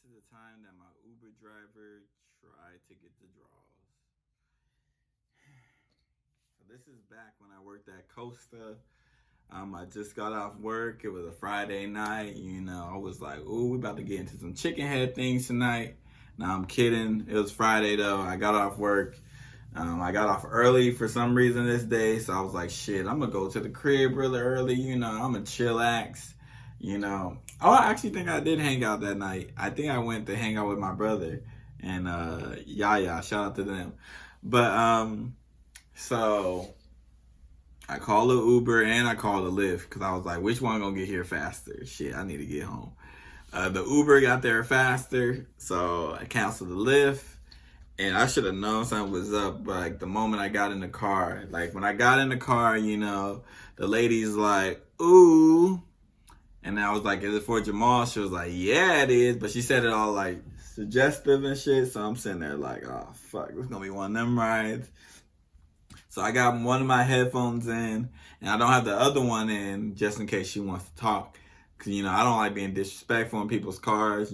is the time that my Uber driver tried to get the draws. So this is back when I worked at Costa. I just got off work. It was a Friday night. I was like, "Ooh, we about to get into some chicken head things tonight." Now I'm kidding. It was Friday though. I got off work. I got off early for some reason this day, so I was like, "Shit, I'm gonna go to the crib really early." I'm gonna chillax. Oh, I actually think I did hang out that night. I think I went to hang out with my brother and Yaya. Shout out to them. But so I called the Uber and I called the Lyft because I was like, which one gonna get here faster? Shit, I need to get home. The Uber got there faster, so I canceled the Lyft. And I should have known something was up, but like the moment I got in the car, like when I got in the car, the lady's like, "Ooh," and I was like, "Is it for Jamal?" She was like, "Yeah, it is," but she said it all like suggestive and shit. So I'm sitting there like, "Oh fuck, this is gonna be one of them rides." So I got one of my headphones in, and I don't have the other one in just in case she wants to talk. Cause I don't like being disrespectful in people's cars.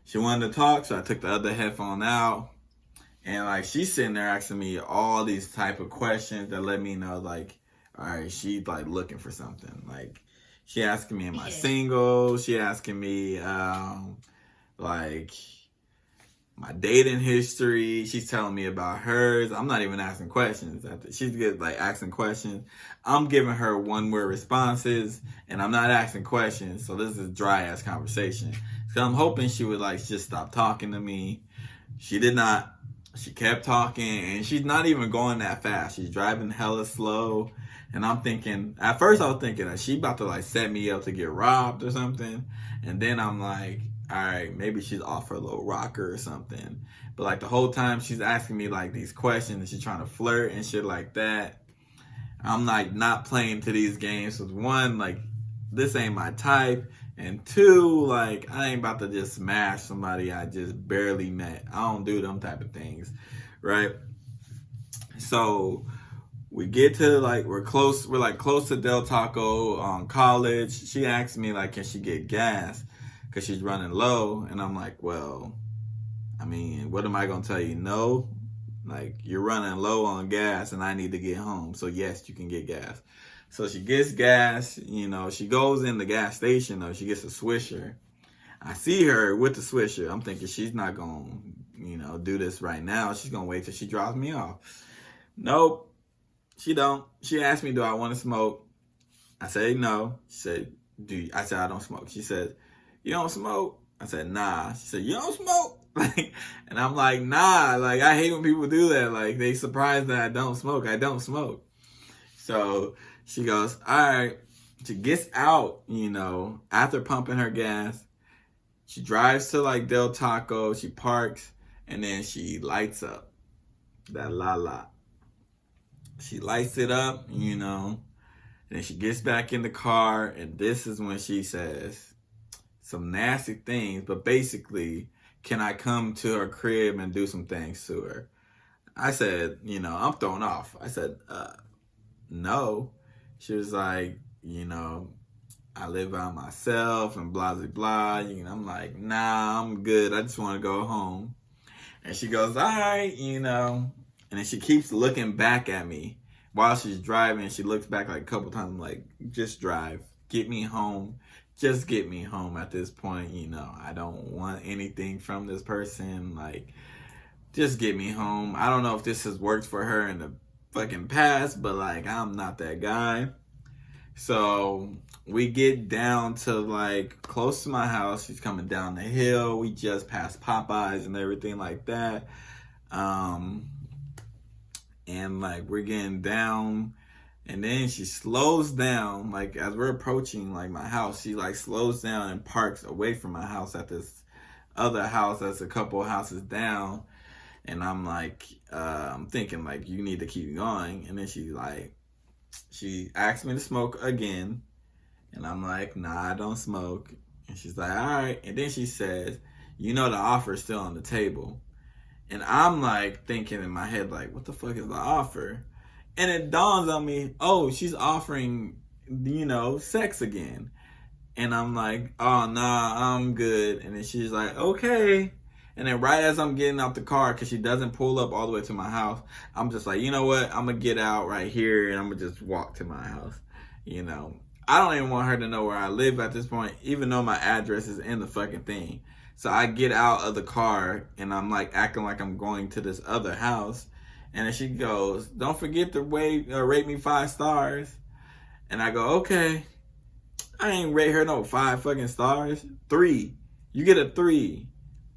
She wanted to talk, so I took the other headphone out, and like she's sitting there asking me all these type of questions that let me know like, all right, she's like looking for something. Like she asking me, am I single? She asking me like my dating history. She's telling me about hers. I'm not even asking questions. She's like asking questions. I'm giving her one word responses, and I'm not asking questions. So this is dry ass conversation. So I'm hoping she would like just stop talking to me. She did not. She kept talking, and she's not even going that fast. She's driving hella slow. And I'm thinking, at first I was thinking that she about to like set me up to get robbed or something. And then I'm like, all right, maybe she's off her little rocker or something. But like the whole time she's asking me like these questions and she's trying to flirt and shit like that. I'm like not playing to these games. With one, like this ain't my type. And two, like I ain't about to just smash somebody I just barely met. I don't do them type of things. Right? So we get to like we're like close to Del Taco college. She asked me like, can she get gas? Because she's running low. And I'm like, well, I mean, what am I going to tell you? No. Like, you're running low on gas and I need to get home. So, yes, you can get gas. So she gets gas. She goes in the gas station, though. She gets a Swisher. I see her with the Swisher. I'm thinking she's not going to, do this right now. She's going to wait till she drops me off. Nope. She don't. She asked me, do I want to smoke? I said, no. She said, I said, I don't smoke. She said, you don't smoke? I said, nah. She said, you don't smoke? And I'm like, nah. Like, I hate when people do that. Like, they surprised that I don't smoke. I don't smoke. So she goes, all right. She gets out, after pumping her gas. She drives to, like, Del Taco. She parks. And then she lights up that la. She lights it up, and then she gets back in the car. And this is when she says some nasty things, but basically, can I come to her crib and do some things to her? I said, I'm thrown off. I said, no. She was like, I live by myself and blah, blah, blah. I'm like, nah, I'm good. I just want to go home. And she goes, all right, And then she keeps looking back at me while she's driving. She looks back like a couple times. I'm like, just drive. Get me home. Just get me home at this point. I don't want anything from this person. Like, just get me home. I don't know if this has worked for her in the fucking past, but like, I'm not that guy. So we get down to like close to my house. She's coming down the hill. We just passed Popeyes and everything like that. And like we're getting down, and then she slows down. Like as we're approaching like my house, she like slows down and parks away from my house at this other house that's a couple houses down. And I'm like, I'm thinking like you need to keep going. And then she asked me to smoke again, and I'm like, nah, I don't smoke. And she's like, all right. And then she says, the offer's still on the table. And I'm like thinking in my head, like, what the fuck is the offer? And it dawns on me, oh, she's offering, sex again. And I'm like, oh, nah, I'm good. And then she's like, okay. And then right as I'm getting out the car, because she doesn't pull up all the way to my house, I'm just like, you know what? I'm going to get out right here and I'm going to just walk to my house. You know, I don't even want her to know where I live at this point, even though my address is in the fucking thing. So I get out of the car and I'm like acting like I'm going to this other house. And then she goes, don't forget to rate me 5 stars. And I go, okay. I ain't rate her no 5 fucking stars. 3. You get a 3.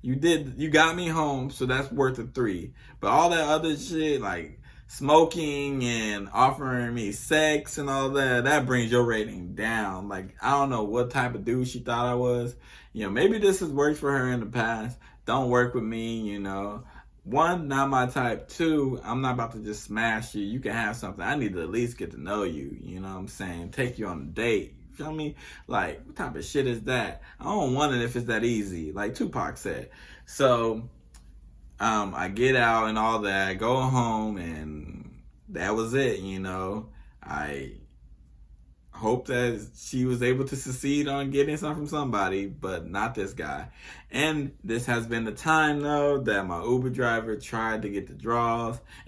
You got me home, so that's worth a 3. But all that other shit, like smoking and offering me sex and all that, that brings your rating down. Like, I don't know what type of dude she thought I was. You know, maybe this has worked for her in the past. Don't work with me, you know. 1, not my type. 2, I'm not about to just smash you. You can have something. I need to at least get to know you. You know what I'm saying? Take you on a date. You feel me? Like, what type of shit is that? I don't want it if it's that easy. Like Tupac said. So, I get out and all that, go home, and that was it, you know. I hope that she was able to succeed on getting something from somebody, but not this guy. And this has been the time, though, that my Uber driver tried to get the draws. And